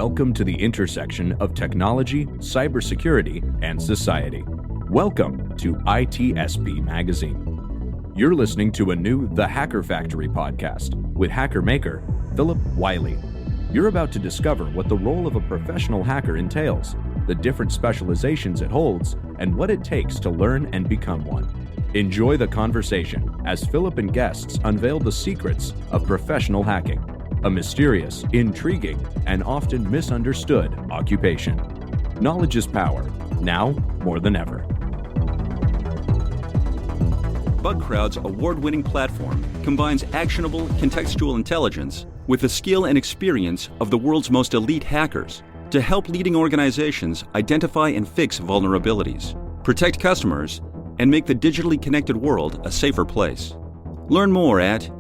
Welcome to the intersection of technology, cybersecurity, and society. Welcome to ITSP Magazine. You're listening to a new The Hacker Factory podcast with hacker maker Phillip Wylie. You're about to discover what the role of a professional hacker entails, the different specializations it holds, and what it takes to learn and become one. Enjoy the conversation as Phillip and guests unveil the secrets of professional hacking, a mysterious, intriguing, and often misunderstood occupation. Knowledge is power, now more than ever. BugCrowd's award-winning platform combines actionable contextual intelligence with the skill and experience of the world's most elite hackers to help leading organizations identify and fix vulnerabilities, protect customers, and make the digitally connected world a safer place. Learn more at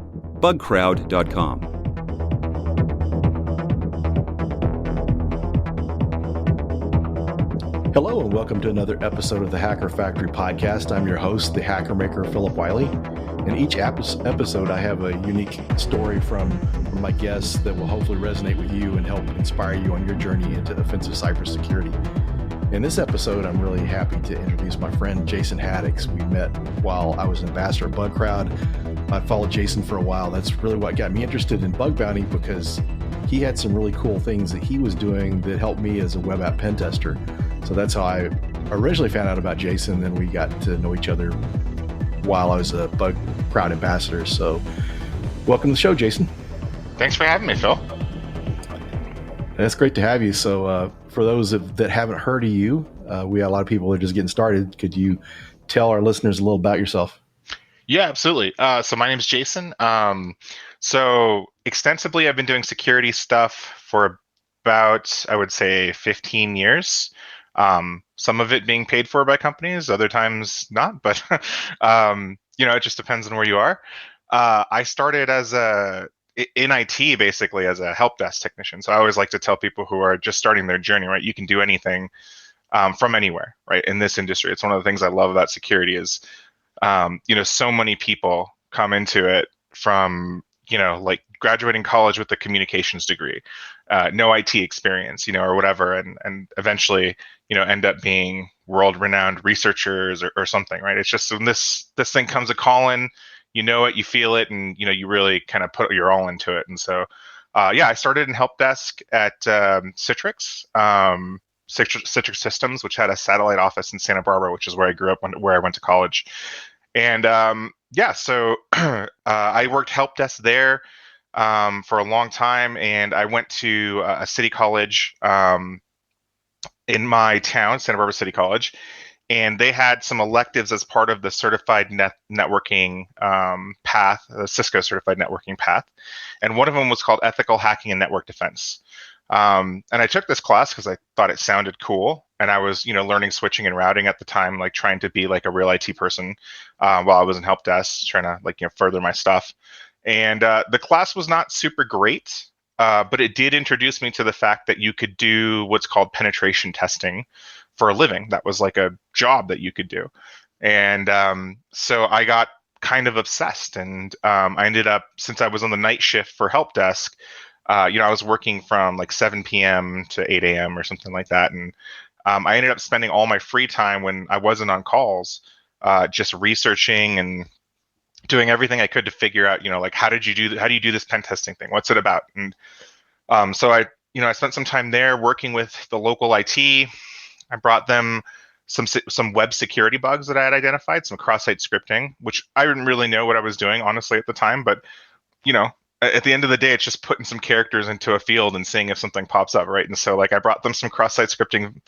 bugcrowd.com. Hello and welcome to another episode of the Hacker Factory podcast. I'm your host, the hacker maker, Phillip Wylie. In each episode, I have a unique story from my guests that will hopefully resonate with you and help inspire you on your journey into offensive cybersecurity. In this episode, I'm really happy to introduce my friend, Jason Haddix. We met while I was an ambassador at BugCrowd. I followed Jason for a while. That's really what got me interested in bug bounty because he had some really cool things that he was doing that helped me as a web app pentester. So that's how I originally found out about Jason. Then we got to know each other while I was a BugCrowd ambassador. So welcome to the show, Jason. Thanks for having me, Phil. That's great to have you. So for those that haven't heard of you, we got a lot of people that are just getting started. Could you tell our listeners a little about yourself? Yeah, absolutely. So my name is Jason. So extensively, I've been doing security stuff for about, I would say, 15 years. Some of it being paid for by companies, other times not, but it just depends on where you are. I started in IT basically as a help desk technician. So I always like to tell people who are just starting their journey, right? You can do anything from anywhere, right? In this industry, it's one of the things I love about security is, so many people come into it from, like graduating college with a communications degree, no IT experience, or whatever, and eventually, end up being world-renowned researchers or something, right? It's just when this thing comes a calling, you know it, you feel it, and you really kind of put your all into it. And so, I started in help desk at Citrix, Citrix Systems, which had a satellite office in Santa Barbara, which is where I grew up, where I went to college. And so I worked help desk there for a long time, and I went to a city college in my town, Santa Barbara City College, and they had some electives as part of the certified networking path, the Cisco certified networking path, and one of them was called Ethical Hacking and Network Defense. And I took this class because I thought it sounded cool, and I was, learning switching and routing at the time, like trying to be like a real IT person while I was in help desk, trying to further my stuff. And the class was not super great, but it did introduce me to the fact that you could do what's called penetration testing for a living. That was like a job that you could do. And so I got kind of obsessed, and I ended up, since I was on the night shift for help desk, I was working from like 7 p.m. to 8 a.m. or something like that. And I ended up spending all my free time when I wasn't on calls, just researching and doing everything I could to figure out, how do you do this pen testing thing? What's it about? And so I spent some time there working with the local IT. I brought them some web security bugs that I had identified, some cross-site scripting, which I didn't really know what I was doing, honestly, at the time. But, at the end of the day, it's just putting some characters into a field and seeing if something pops up, right? And so, I brought them some cross-site scripting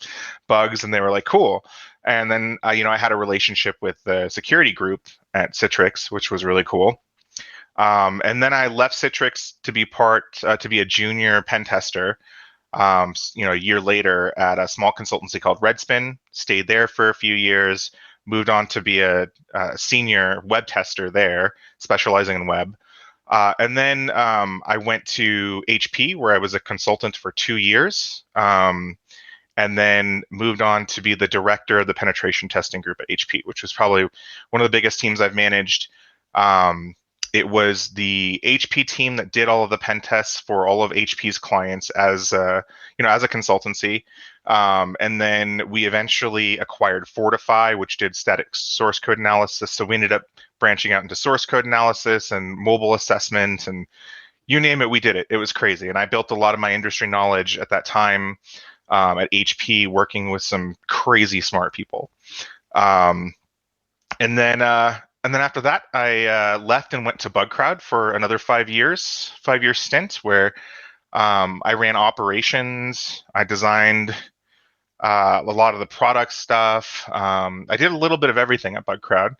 bugs, and they were like, cool. And then, I had a relationship with the security group at Citrix, which was really cool. And then I left Citrix to be a junior pen tester. A year later at a small consultancy called Redspin, stayed there for a few years, moved on to be a senior web tester there, specializing in web. And then I went to HP, where I was a consultant for 2 years, and then moved on to be the director of the penetration testing group at HP, which was probably one of the biggest teams I've managed. it was the HP team that did all of the pen tests for all of HP's clients as as a consultancy. And then we eventually acquired Fortify, which did static source code analysis. So we ended up branching out into source code analysis and mobile assessment, and you name it, we did it. It was crazy. And I built a lot of my industry knowledge at that time at HP, working with some crazy smart people. And then after that, I left and went to BugCrowd for another 5 years, 5-year stint where I ran operations. I designed a lot of the product stuff. I did a little bit of everything at BugCrowd,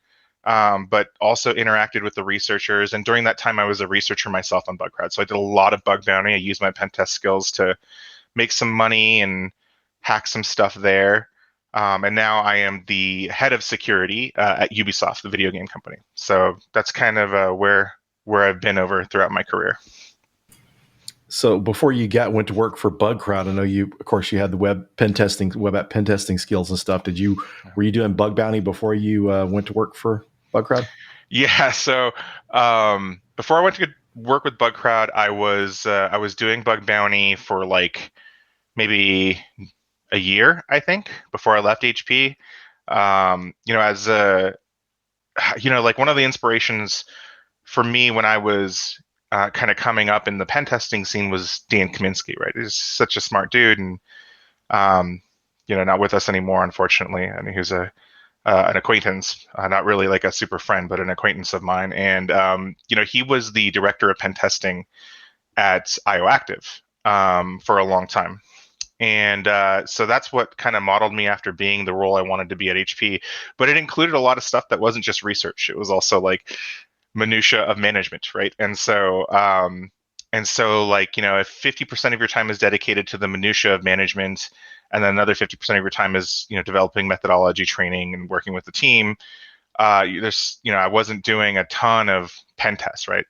but also interacted with the researchers. And during that time, I was a researcher myself on BugCrowd. So I did a lot of bug bounty. I used my pen test skills to make some money and hack some stuff there. And now I am the head of security at Ubisoft, the video game company. So that's kind of where I've been over throughout my career. So before you went to work for BugCrowd, I know you had the web app pen testing skills and stuff. Were you doing bug bounty before you went to work for BugCrowd? Yeah. So before I went to work with BugCrowd, I was doing bug bounty for like maybe a year, I think, before I left HP. As like one of the inspirations for me when I was kind of coming up in the pen testing scene was Dan Kaminsky, right? He's such a smart dude, and not with us anymore, unfortunately. I mean, he was an acquaintance, not really like a super friend, but an acquaintance of mine. And he was the director of pen testing at IOActive for a long time. And so that's what kind of modeled me after being the role I wanted to be at HP. But it included a lot of stuff that wasn't just research. It was also like minutia of management, right? And so like, if 50% of your time is dedicated to the minutia of management, and then another 50% of your time is, developing methodology, training, and working with the team, I wasn't doing a ton of pen tests, right?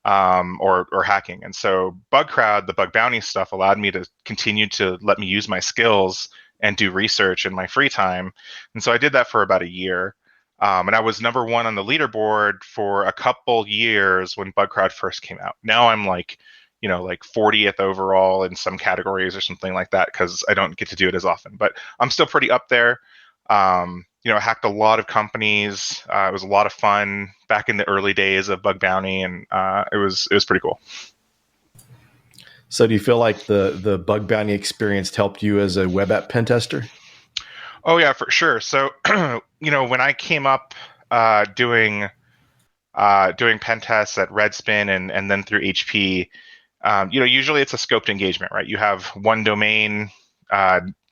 Or hacking. And so BugCrowd, the bug bounty stuff, allowed me to continue to let me use my skills and do research in my free time. And so I did that for about a year. And I was number one on the leaderboard for a couple years when BugCrowd first came out. Now I'm like 40th overall in some categories or something like that, because I don't get to do it as often. But I'm still pretty up there. I hacked a lot of companies. It was a lot of fun back in the early days of bug bounty, and it was pretty cool. So do you feel like the bug bounty experience helped you as a web app pen tester? Oh yeah, for sure. So when I came up doing pen tests at Redspin and then through HP, usually it's a scoped engagement, right? You have one domain.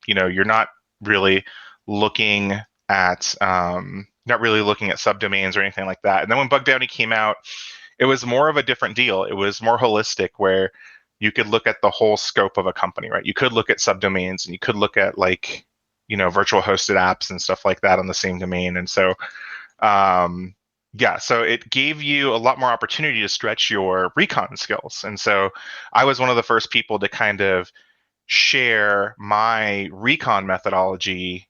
You're not really looking at subdomains or anything like that. And then when bug bounty came out, it was more of a different deal. It was more holistic, where you could look at the whole scope of a company, right? You could look at subdomains, and you could look at virtual hosted apps and stuff like that on the same domain. And so so it gave you a lot more opportunity to stretch your recon skills. And so I was one of the first people to kind of share my recon methodology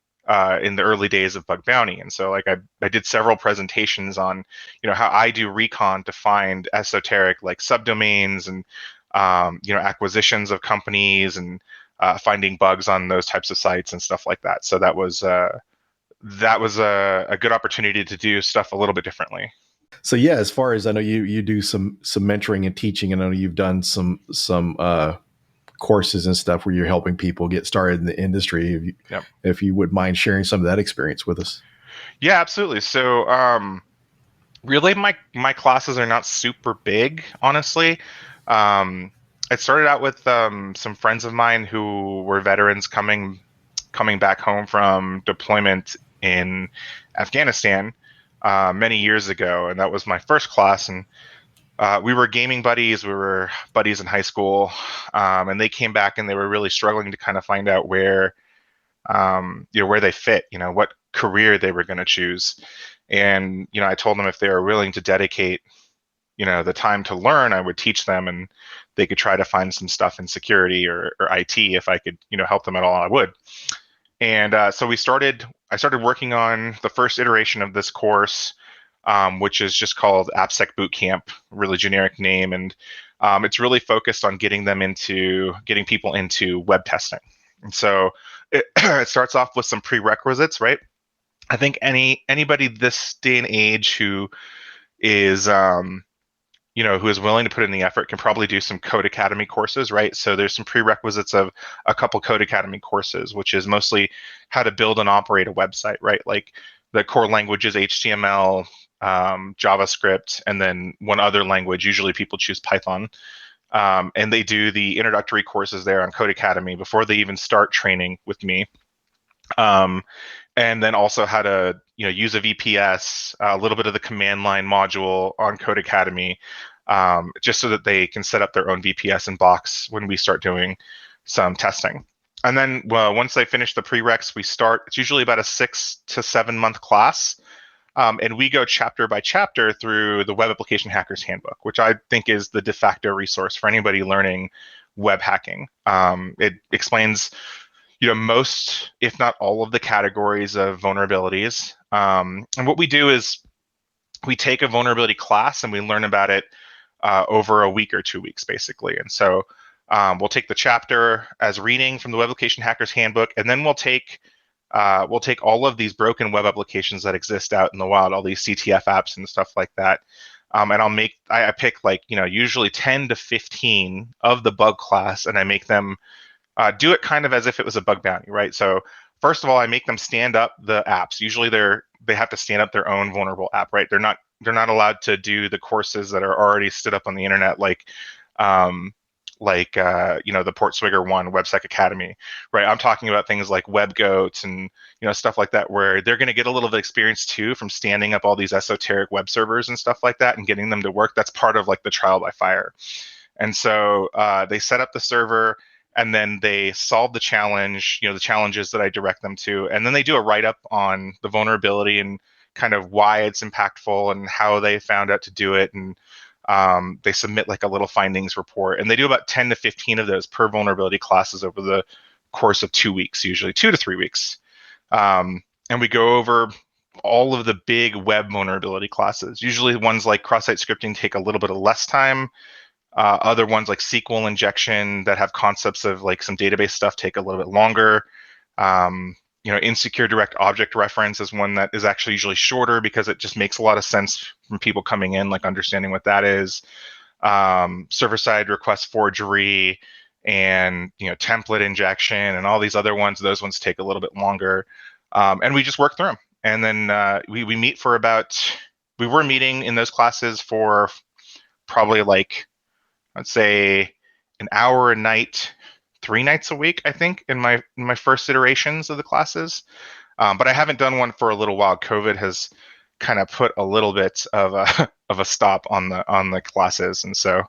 in the early days of bug bounty. And so I did several presentations on how I do recon to find esoteric subdomains and acquisitions of companies and finding bugs on those types of sites and stuff like that. So that was a good opportunity to do stuff a little bit differently. So yeah, as far as I know, you do some mentoring and teaching, and I know you've done some courses and stuff where you're helping people get started in the industry. If you would mind sharing some of that experience with us. Yeah, absolutely. So really my classes are not super big, honestly. It started out with some friends of mine who were veterans coming back home from deployment in Afghanistan many years ago, and that was my first class. And we were gaming buddies. We were buddies in high school, and they came back and they were really struggling to kind of find out where they fit, what career they were going to choose. And I told them if they were willing to dedicate the time to learn, I would teach them, and they could try to find some stuff in security or IT. If I could, help them at all, I would. And so I started working on the first iteration of this course which is just called AppSec Bootcamp, really generic name, and it's really focused on getting people into web testing. And so it starts off with some prerequisites, right? I think anybody this day and age who is who is willing to put in the effort can probably do some Code Academy courses, right? So there's some prerequisites of a couple Code Academy courses, which is mostly how to build and operate a website, right? Like the core languages, HTML, JavaScript, and then one other language. Usually people choose Python. And they do the introductory courses there on Code Academy before they even start training with me. And then also how to use a VPS, a little bit of the command line module on Code Academy, just so that they can set up their own VPS and box when we start doing some testing. And then once they finish the prereqs, we start. It's usually about a 6 to 7 month class. And we go chapter by chapter through the Web Application Hackers Handbook, which I think is the de facto resource for anybody learning web hacking. It explains most, if not all, of the categories of vulnerabilities. And what we do is we take a vulnerability class and we learn about it over a week or 2 weeks, basically. And so we'll take the chapter as reading from the Web Application Hackers Handbook, and then we'll take all of these broken web applications that exist out in the wild, all these CTF apps and stuff like that. And I pick usually 10 to 15 of the bug class, and I make them do it kind of as if it was a bug bounty, right? So first of all, I make them stand up the apps. Usually they have to stand up their own vulnerable app, right? They're not allowed to do the courses that are already stood up on the internet, like the Portswigger one, WebSec Academy, right? I'm talking about things like WebGoats and stuff like that, where they're going to get a little bit of experience too from standing up all these esoteric web servers and stuff like that and getting them to work. That's part of like the trial by fire. And so they set up the server, and then they solve the challenge, the challenges that I direct them to. And then they do a write-up on the vulnerability and kind of why it's impactful and how they found out to do it. And they submit like a little findings report. And they do about 10 to 15 of those per vulnerability classes over the course of 2 weeks, usually 2 to 3 weeks. And we go over all of the big web vulnerability classes. Usually ones like cross-site scripting take a little bit of less time. Other ones like SQL injection that have concepts of like some database stuff take a little bit longer. Insecure direct object reference is one that is actually usually shorter because it just makes a lot of sense from people coming in, like understanding what that is. Server-side request forgery and template injection and all these other ones. Those ones take a little bit longer, and we just work through them. And then we meet for we were meeting in those classes for probably like, let's say, an hour a night, 3 nights a week, I think, in my first iterations of the classes. But I haven't done one for a little while. COVID has kind of put a little bit of a stop on the classes, and so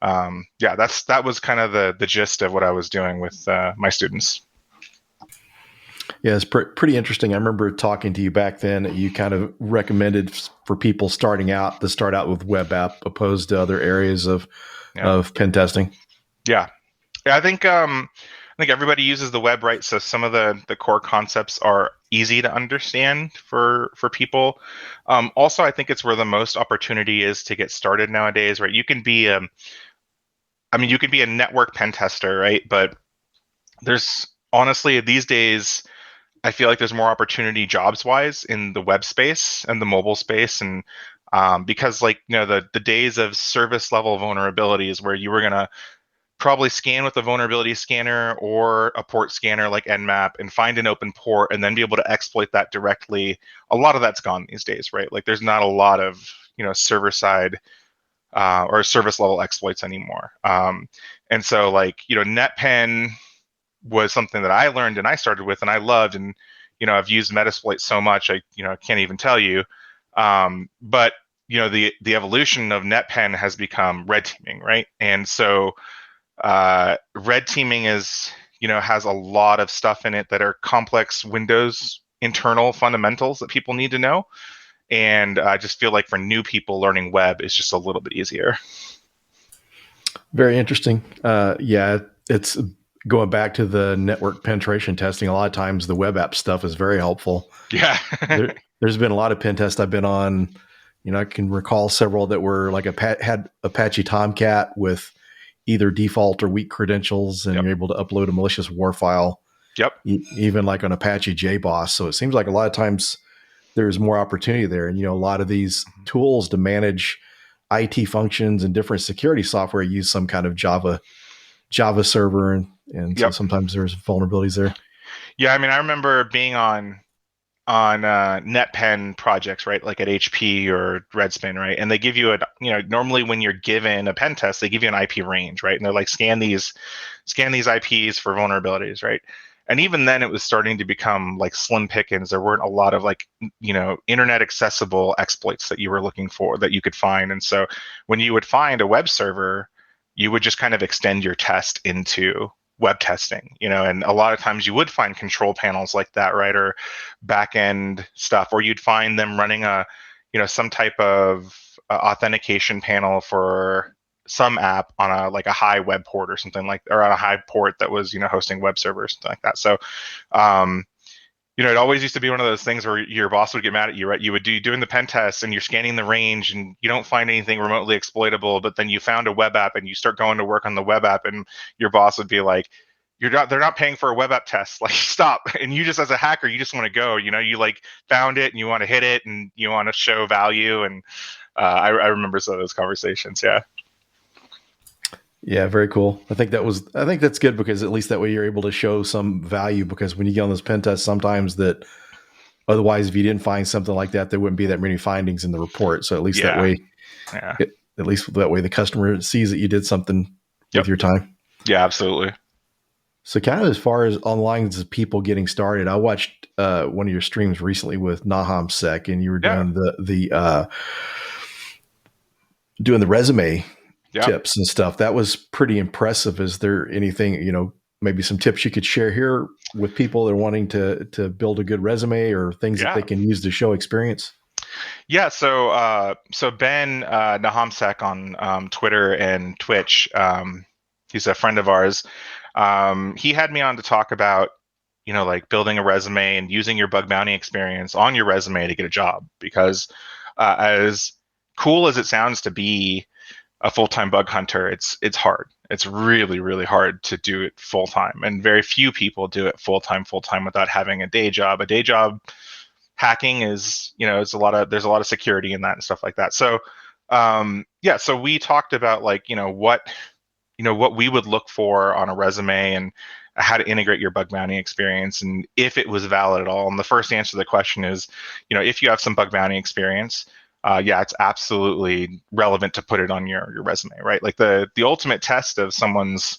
that was kind of the gist of what I was doing with my students. Yeah, it's pretty interesting. I remember talking to you back then. You kind of recommended for people starting out to start out with web app opposed to other areas of pen testing. Yeah, I think everybody uses the web, right? So some of the core concepts are easy to understand for people. Also, I think it's where the most opportunity is to get started nowadays, right? You can be a network pen tester, right? But there's honestly these days, I feel like there's more opportunity jobs-wise in the web space and the mobile space, and because the days of service level vulnerabilities where you were gonna probably scan with a vulnerability scanner or a port scanner like Nmap and find an open port and then be able to exploit that directly, a lot of that's gone these days, right? Like there's not a lot of server side or service level exploits anymore. And so NetPen was something that I learned and I started with and I loved, and I've used Metasploit so much I can't even tell you. But the evolution of NetPen has become red teaming, right? And so red teaming is has a lot of stuff in it that are complex Windows internal fundamentals that people need to know, and I just feel like for new people learning web is just a little bit easier. Very interesting. It's going back to the network penetration testing. A lot of times the web app stuff is very helpful. Yeah. There's been a lot of pen tests I've been on I can recall several that were like had Apache Tomcat with either default or weak credentials, and Yep. you're able to upload a malicious war file. Yep. Even like on Apache JBoss. So it seems like a lot of times there's more opportunity there. And, a lot of these tools to manage IT functions and different security software use some kind of Java server. And so sometimes there's vulnerabilities there. Yeah. I mean, I remember being on NetPen projects, right? Like at HP or Redspin, right? And they give you normally when you're given a pen test, they give you an IP range, right? And they're like, scan these IPs for vulnerabilities, right? And even then it was starting to become like slim pickings. There weren't a lot of like, internet accessible exploits that you were looking for that you could find. And so when you would find a web server, you would just kind of extend your test into web testing, and a lot of times you would find control panels like that, right? Or back end stuff, or you'd find them running some type of authentication panel for some app on a high web port or something or on a high port that was, hosting web servers, something like that. So, it always used to be one of those things where your boss would get mad at you, right? You would doing the pen test and you're scanning the range and you don't find anything remotely exploitable, but then you found a web app and you start going to work on the web app and your boss would be like, they're not paying for a web app test. Like, stop. And you just, as a hacker, you just want to go, you like found it and you want to hit it and you want to show value. And I remember some of those conversations. Yeah. Yeah, very cool. I think that's good because at least that way you're able to show some value, because when you get on those pen tests, sometimes that otherwise, if you didn't find something like that, there wouldn't be that many findings in the report. So at least that way, the customer sees that you did something with your time. Yeah, absolutely. So kind of as far as on lines of people getting started, I watched one of your streams recently with Nahum Sec, and you were doing doing the resume tips and stuff. That was pretty impressive. Is there anything, maybe some tips you could share here with people that are wanting to build a good resume, or things that they can use to show experience? Yeah. So Ben Nahamsek on Twitter and Twitch, he's a friend of ours. He had me on to talk about, like building a resume and using your bug bounty experience on your resume to get a job, because as cool as it sounds to be a full-time bug hunter, it's hard. It's really, really hard to do it full-time, and very few people do it full-time without having a day job. A day job hacking is, there's a lot of security in that and stuff like that. So, so we talked about what we would look for on a resume and how to integrate your bug bounty experience and if it was valid at all. And the first answer to the question is, if you have some bug bounty experience, it's absolutely relevant to put it on your resume, right? Like the ultimate test of someone's,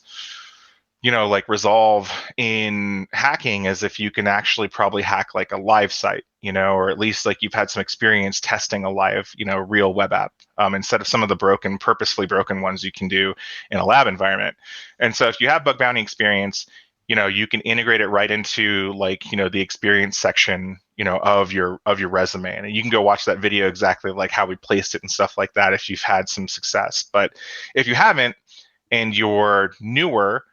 resolve in hacking is if you can actually probably hack like a live site, or at least like you've had some experience testing a live, real web app, instead of some of the purposefully broken ones you can do in a lab environment. And so if you have bug bounty experience, you can integrate it right into the experience section, of your resume. And you can go watch that video exactly like how we placed it and stuff like that if you've had some success. But if you haven't and you're newer,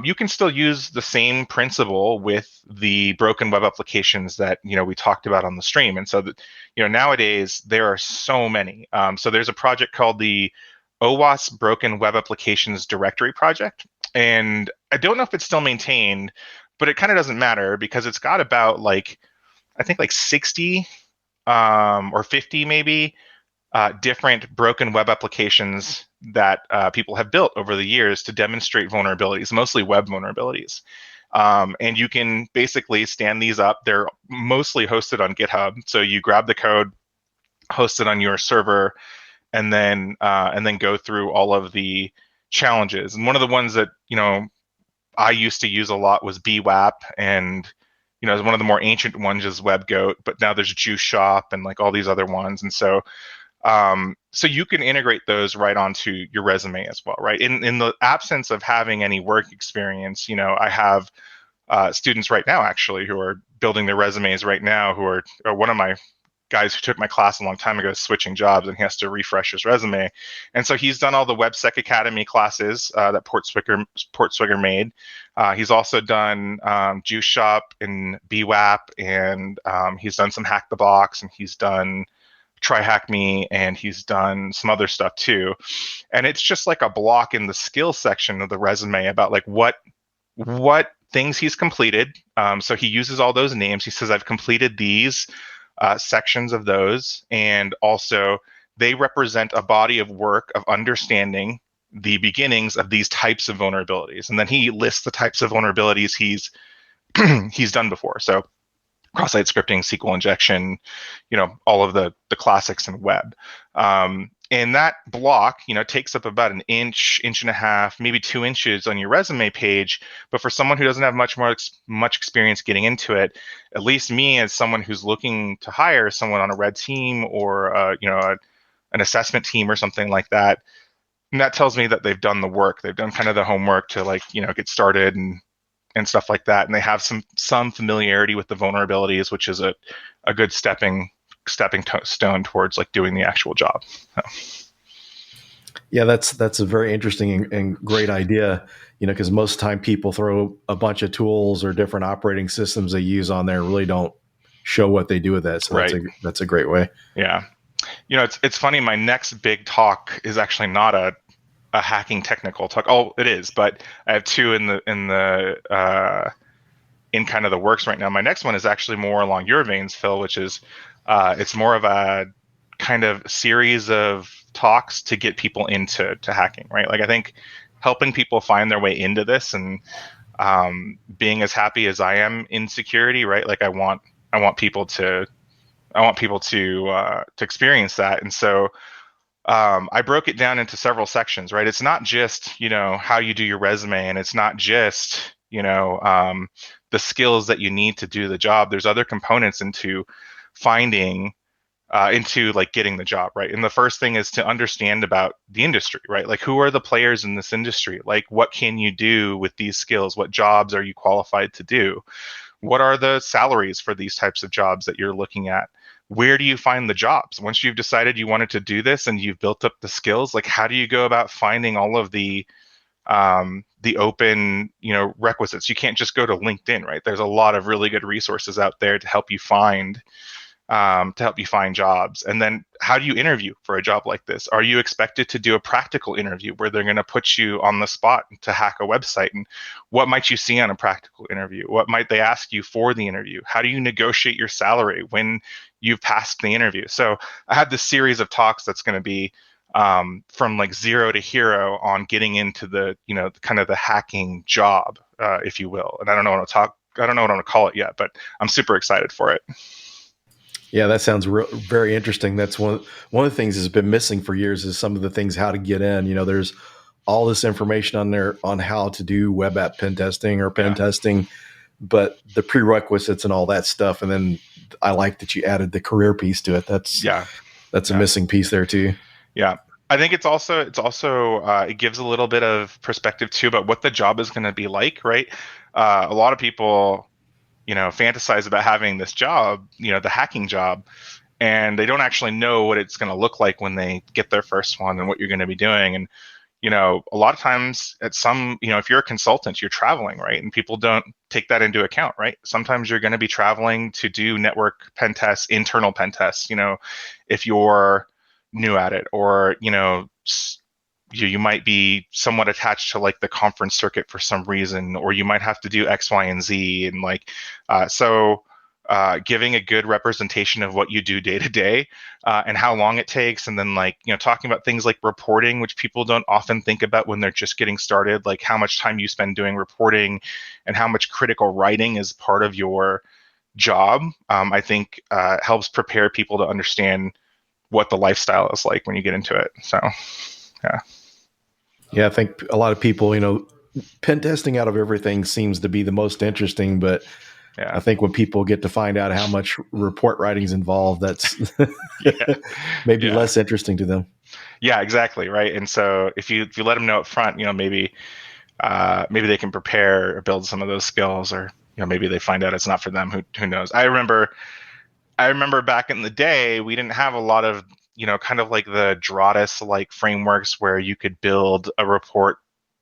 you can still use the same principle with the broken web applications that, we talked about on the stream. And so that, nowadays there are so many. So there's a project called the OWASP Broken Web Applications Directory Project. And I don't know if it's still maintained, but it kind of doesn't matter because it's got about I think 60 or 50 maybe different broken web applications that people have built over the years to demonstrate vulnerabilities, mostly web vulnerabilities. And you can basically stand these up. They're mostly hosted on GitHub. So you grab the code, host it on your server, and then go through all of the challenges. And one of the ones that I used to use a lot was BWAP, and one of the more ancient ones is WebGoat, but now there's Juice Shop and all these other ones. And so so you can integrate those right onto your resume as well, right? In the absence of having any work experience, I have students right now actually who are building their resumes right now, who are one of my guys who took my class a long time ago is switching jobs and he has to refresh his resume. And so he's done all the WebSec Academy classes that Portswigger made. He's also done Juice Shop and BWAP, and he's done some Hack the Box, and he's done Try Hack Me, and he's done some other stuff too. And it's just like a block in the skills section of the resume about like what things he's completed. So he uses all those names. He says, I've completed these sections of those, and also they represent a body of work of understanding the beginnings of these types of vulnerabilities. And then he lists the types of vulnerabilities he's he's done before. So cross-site scripting, SQL injection, all of the classics in web. And that block, takes up about an inch and a half, maybe 2 inches on your resume page. But for someone who doesn't have much experience getting into it, at least me as someone who's looking to hire someone on a red team or an assessment team or something like that, and that tells me that they've done the work. They've done kind of the homework to get started and stuff like that. And they have some familiarity with the vulnerabilities, which is a good stepping stone towards like doing the actual job. So. Yeah, that's a very interesting and great idea, because most of the time people throw a bunch of tools or different operating systems they use on there, really don't show what they do with that. So right. That's a great way. Yeah. It's funny. My next big talk is actually not a hacking technical talk. Oh, it is, but I have two in kind of the works right now. My next one is actually more along your veins, Phill, which is it's more of a kind of series of talks to get people into hacking, right? Like I think helping people find their way into this and being as happy as I am in security, right? Like I want people to experience that. And so I broke it down into several sections, right? It's not just, how you do your resume, and it's not just, the skills that you need to do the job. There's other components into finding, into like getting the job, right? And the first thing is to understand about the industry, right? Like who are the players in this industry? Like what can you do with these skills? What jobs are you qualified to do? What are the salaries for these types of jobs that you're looking at? Where do you find the jobs? Once you've decided you wanted to do this and you've built up the skills, like how do you go about finding all of the open, requisites? You can't just go to LinkedIn, right? There's a lot of really good resources out there to help you find jobs. And then how do you interview for a job like this? Are you expected to do a practical interview where they're going to put you on the spot to hack a website? And what might you see on a practical interview? What might they ask you for the interview? How do you negotiate your salary when you've passed the interview? So I had this series of talks that's going to be from like zero to hero on getting into the, kind of the hacking job, if you will. And I don't know what I'm going to call it yet, but I'm super excited for it. Yeah, that sounds very interesting. That's one of the things that's been missing for years is some of the things, how to get in. There's all this information on there on how to do web app pen testing or pen testing, but the prerequisites and all that stuff. And then I like that you added the career piece to it. That's a missing piece there too. Yeah. I think it's also it gives a little bit of perspective too about what the job is going to be like, right? A lot of people fantasize about having this job, the hacking job, and they don't actually know what it's going to look like when they get their first one and what you're going to be doing. And, a lot of times at some, if you're a consultant, you're traveling, right? And people don't take that into account, right? Sometimes you're going to be traveling to do network pen tests, internal pen tests, if you're new at it, or, you might be somewhat attached to like the conference circuit for some reason, or you might have to do X, Y, and Z. And like, giving a good representation of what you do day to day and how long it takes. And then like, talking about things like reporting, which people don't often think about when they're just getting started, like how much time you spend doing reporting and how much critical writing is part of your job, I think helps prepare people to understand what the lifestyle is like when you get into it. So, yeah. Yeah, I think a lot of people, pen testing out of everything seems to be the most interesting, but I think when people get to find out how much report writing is involved, that's maybe less interesting to them. Yeah, exactly. Right. And so if you let them know up front, maybe they can prepare or build some of those skills, or, maybe they find out it's not for them. Who knows? I remember back in the day, we didn't have a lot of, kind of like the Dratus like frameworks where you could build a report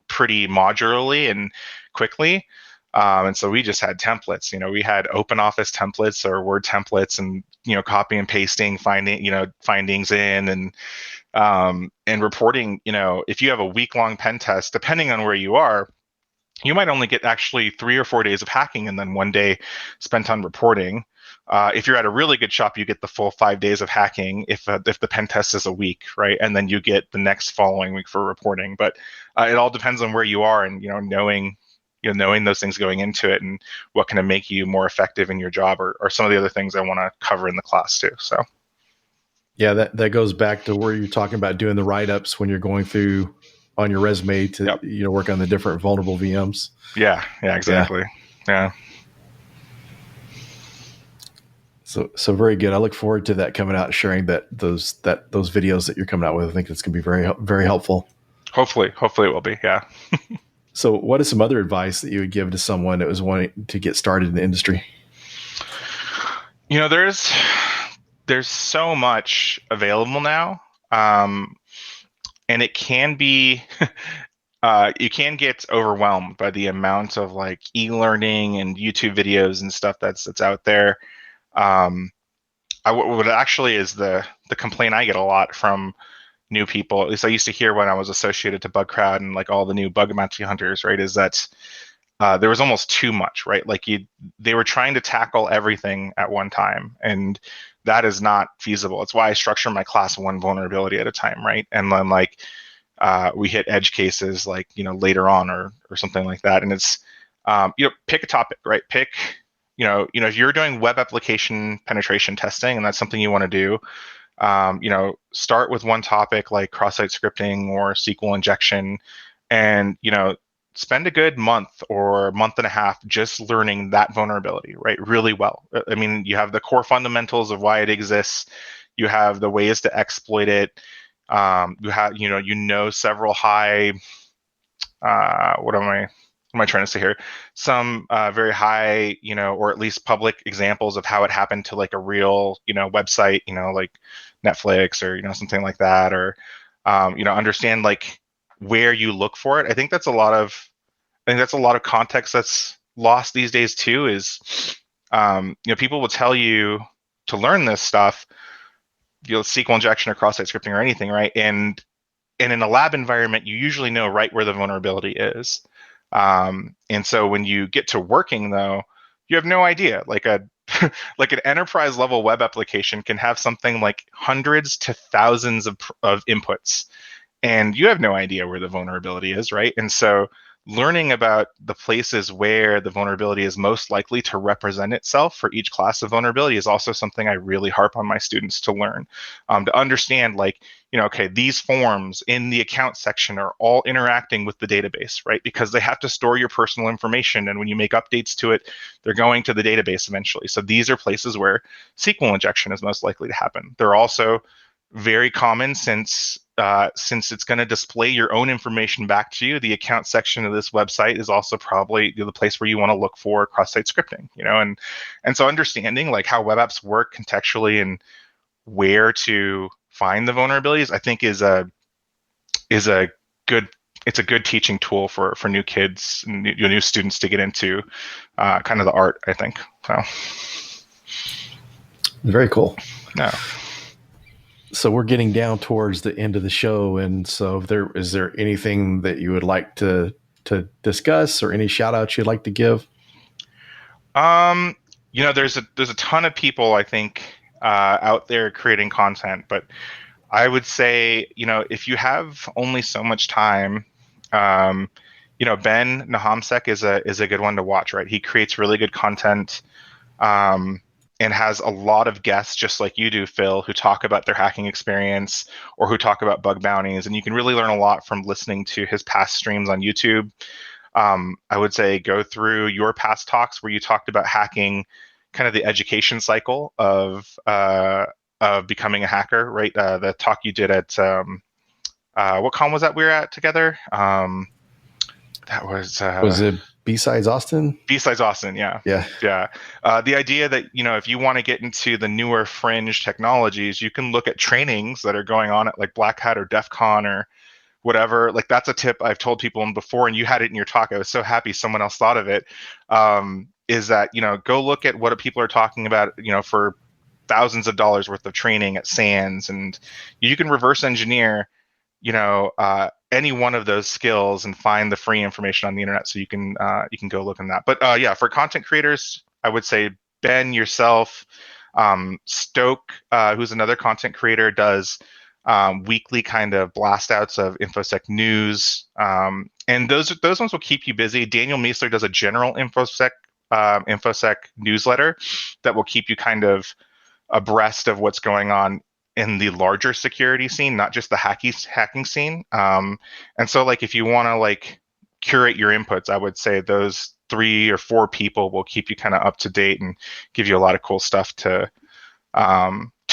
pretty modularly and quickly. And so we just had templates. We had open office templates or Word templates, and copy and pasting, findings in, and reporting. If you have a week-long pen test, depending on where you are, you might only get actually 3 or 4 days of hacking and then 1 day spent on reporting. If you're at a really good shop, you get the full 5 days of hacking if the pen test is a week, right? And then you get the next following week for reporting. But it all depends on where you are, and knowing those things going into it, and what can make you more effective in your job, or some of the other things I want to cover in the class too. So yeah, that goes back to where you're talking about doing the write-ups when you're going through on your resume to Yep. work on the different vulnerable VMs. Yeah, exactly. Yeah. So very good. I look forward to that coming out and sharing those videos that you're coming out with. I think it's going to be very, very helpful. Hopefully it will be. Yeah. So what is some other advice that you would give to someone that was wanting to get started in the industry? There's so much available now. And it can be, you can get overwhelmed by the amount of like e-learning and YouTube videos and stuff that's out there. What actually is the complaint I get a lot from new people, at least I used to hear when I was associated to Bug Crowd and like all the new bug bounty hunters, right, is that there was almost too much, right? Like they were trying to tackle everything at one time, and that is not feasible. It's why I structure my class one vulnerability at a time, right? And then like we hit edge cases like later on or something like that, and it's pick a topic, right? Pick if you're doing web application penetration testing and that's something you want to do, start with one topic like cross-site scripting or SQL injection, and spend a good month or month and a half just learning that vulnerability, right, really well. I mean, you have the core fundamentals of why it exists. You have the ways to exploit it. You have several high what am I trying to say here? Some very high, or at least public examples of how it happened to like a real, website, like Netflix or something like that, or understand like where you look for it. I think that's a lot of context that's lost these days too. Is people will tell you to learn this stuff, SQL injection or cross-site scripting or anything, right? And in a lab environment, you usually know right where the vulnerability is. And so when you get to working, though, you have no idea. Like like an enterprise level web application can have something like hundreds to thousands of inputs, and you have no idea where the vulnerability is, right? And so learning about the places where the vulnerability is most likely to represent itself for each class of vulnerability is also something I really harp on my students to learn, to understand like, okay, these forms in the account section are all interacting with the database, right? Because they have to store your personal information, and when you make updates to it, they're going to the database eventually. So these are places where SQL injection is most likely to happen. They're also very common since it's going to display your own information back to you. The account section of this website is also probably the place where you want to look for cross-site scripting, and so understanding like how web apps work contextually and where to find the vulnerabilities, I think is a good teaching tool for new kids and new students to get into kind of the art, I think. So very cool. Yeah. So we're getting down towards the end of the show, and so is there anything that you would like to discuss, or any shout outs you'd like to give? There's a ton of people I think out there creating content, but I would say if you have only so much time, Ben Nahamsek is a good one to watch, right? He creates really good content. And has a lot of guests, just like you do, Phill, who talk about their hacking experience or who talk about bug bounties. And you can really learn a lot from listening to his past streams on YouTube. I would say go through your past talks where you talked about hacking, kind of the education cycle of becoming a hacker, right? The talk you did at, what con was that we were at together? That was it B-Sides Austin? B-Sides Austin, yeah. The idea that, if you want to get into the newer fringe technologies, you can look at trainings that are going on at like Black Hat or DEF CON whatever. Like that's a tip I've told people before, and you had it in your talk. I was so happy someone else thought of it. Is that, go look at what people are talking about, for thousands of dollars worth of training at SANS, and you can reverse engineer, any one of those skills and find the free information on the internet. So you can go look in that. But yeah, for content creators, I would say Ben, yourself, Stoke, who's another content creator, does weekly kind of blast outs of InfoSec news. And those ones will keep you busy. Daniel Meisler does a general InfoSec newsletter that will keep you kind of abreast of what's going on in the larger security scene, not just the hacking scene. And so like if you want to like curate your inputs, I would say those 3 or 4 people will keep you kind of up to date and give you a lot of cool stuff to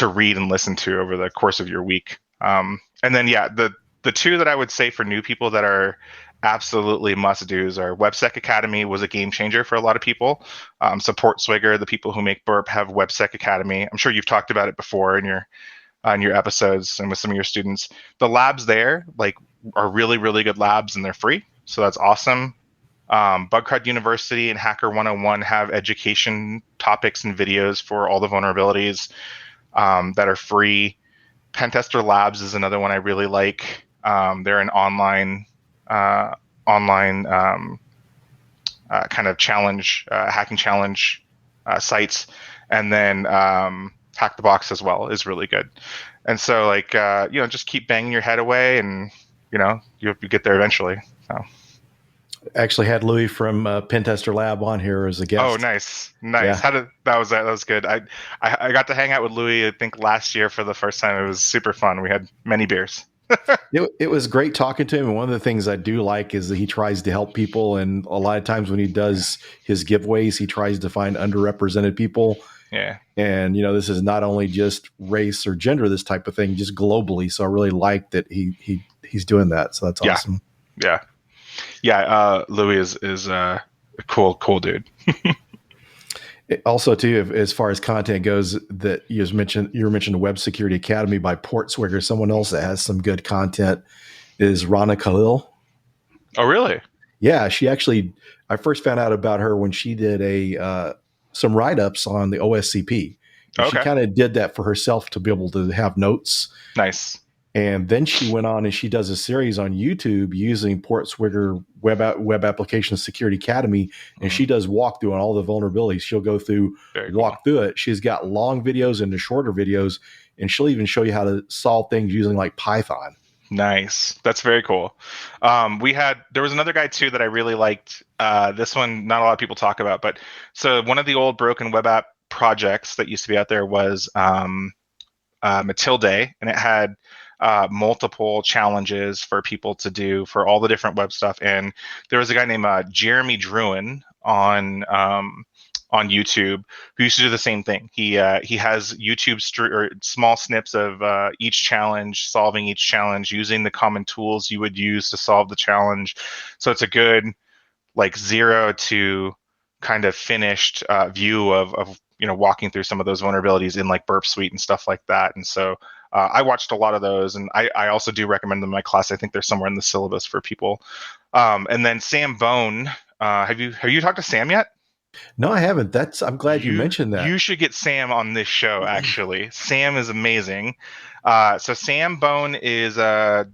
read and listen to over the course of your week. And then yeah, the 2 that I would say for new people that are absolutely must-dos are WebSec Academy was a game changer for a lot of people. Support Swigger, the people who make Burp, have WebSec Academy. I'm sure you've talked about it before in your episodes and with some of your students. The labs there are really, really good labs, and they're free. So that's awesome. Bugcrowd University and Hacker 101 have education topics and videos for all the vulnerabilities that are free. Pentester Labs is another one I really like. They're an online kind of challenge, hacking challenge sites. And then Hack the Box as well is really good. And so just keep banging your head away, and you get there eventually. So. Actually had Louis from Pentester Lab on here as a guest. Oh, nice. Yeah. That was good. I got to hang out with Louis, I think last year for the first time. It was super fun. We had many beers. It was great talking to him. And one of the things I do like is that he tries to help people. And a lot of times when he does his giveaways, he tries to find underrepresented people. Yeah. And, this is not only just race or gender, this type of thing, just globally. So I really like that he's doing that. So that's awesome. Yeah. Yeah. Louis is a cool dude. Also, too, as far as content goes, that you mentioned the Web Security Academy by Portswigger. Someone else that has some good content is Rana Khalil. Oh, really? Yeah, I first found out about her when she did some write-ups on the OSCP. Okay. She kind of did that for herself to be able to have notes. Nice. And then she went on and she does a series on YouTube using Portswigger Web Application Security Academy, and she does walkthrough on all the vulnerabilities. She'll go through, walk through it. She's got long videos and the shorter videos, and she'll even show you how to solve things using like Python. Nice. That's very cool. There was another guy too that I really liked. This one, not a lot of people talk about, but so one of the old broken web app projects that used to be out there was Matilde, and it had multiple challenges for people to do for all the different web stuff. And there was a guy named Jeremy Druin on YouTube who used to do the same thing. He has YouTube small snips of each challenge, solving each challenge using the common tools you would use to solve the challenge. So it's a good like 0 to kind of finished view of walking through some of those vulnerabilities in like Burp Suite and stuff like that. And so I watched a lot of those, and I also do recommend them in my class. I think they're somewhere in the syllabus for people. And then Sam Bone, have you talked to Sam yet? No, I haven't. I'm glad you mentioned that. You should get Sam on this show, actually. Sam is amazing. So Sam Bone is a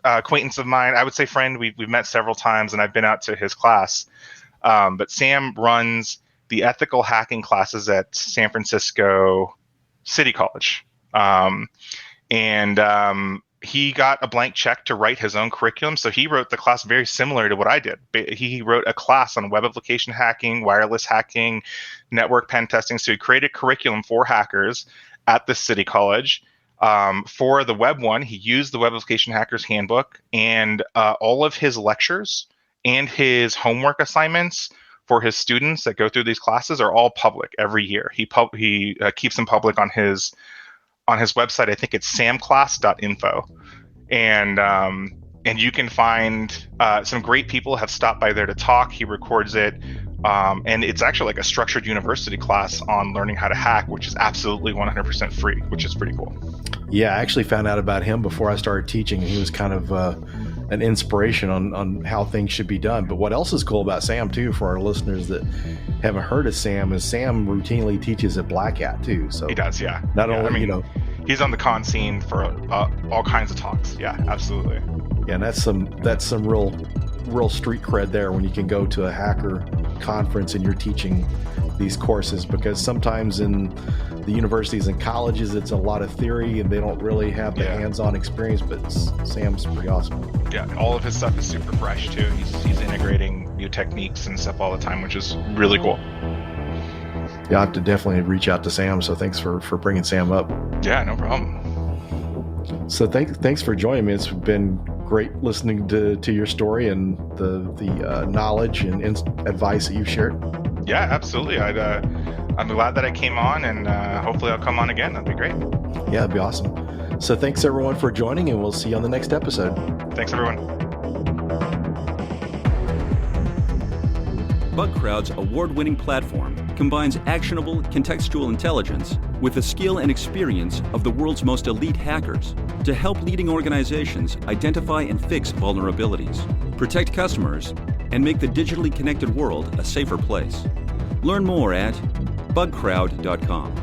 acquaintance of mine. I would say friend. We've met several times, and I've been out to his class. But Sam runs the ethical hacking classes at San Francisco City College. He got a blank check to write his own curriculum. So he wrote the class very similar to what I did. He wrote a class on web application hacking, wireless hacking, network pen testing. So he created curriculum for hackers at the City College. For the web one, he used the Web Application Hackers Handbook, and all of his lectures and his homework assignments for his students that go through these classes are all public every year. He keeps them public on his website. I think it's samclass.info, and you can find some great people have stopped by there to talk. He records it, and it's actually like a structured university class on learning how to hack, which is absolutely 100% free, which is pretty cool. Yeah, I actually found out about him before I started teaching. He was kind of an inspiration on how things should be done. But what else is cool about Sam too, for our listeners that haven't heard of Sam, is Sam routinely teaches at Black Hat too. So he does, yeah. Not yeah, only, I mean, you know, he's on the con scene for all kinds of talks. Yeah, absolutely. Yeah, and that's some real street cred there when you can go to a hacker conference and you're teaching these courses, because sometimes in the universities and colleges it's a lot of theory and they don't really have the hands-on experience, but Sam's pretty awesome. Yeah, all of his stuff is super fresh too. He's integrating new techniques and stuff all the time, which is really cool. Yeah, I have to definitely reach out to Sam, so thanks for bringing Sam up. Yeah, no problem. So thanks for joining me. It's been great listening to your story and the knowledge and advice that you've shared. Yeah, absolutely. I'm glad that I came on, and hopefully I'll come on again. That'd be great. Yeah, that'd be awesome. So thanks everyone for joining, and we'll see you on the next episode. Thanks everyone. BugCrowd's award-winning platform combines actionable contextual intelligence with the skill and experience of the world's most elite hackers to help leading organizations identify and fix vulnerabilities, protect customers, and make the digitally connected world a safer place. Learn more at bugcrowd.com.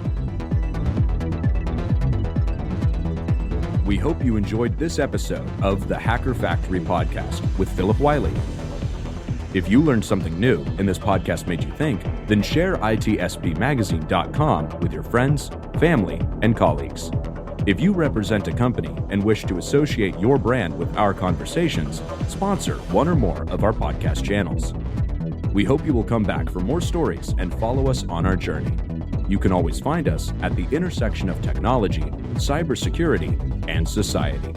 We hope you enjoyed this episode of the Hacker Factory podcast with Phillip Wylie. If you learned something new and this podcast made you think, then share itspmagazine.com with your friends, family, and colleagues. If you represent a company and wish to associate your brand with our conversations, sponsor one or more of our podcast channels. We hope you will come back for more stories and follow us on our journey. You can always find us at the intersection of technology, cybersecurity, and society.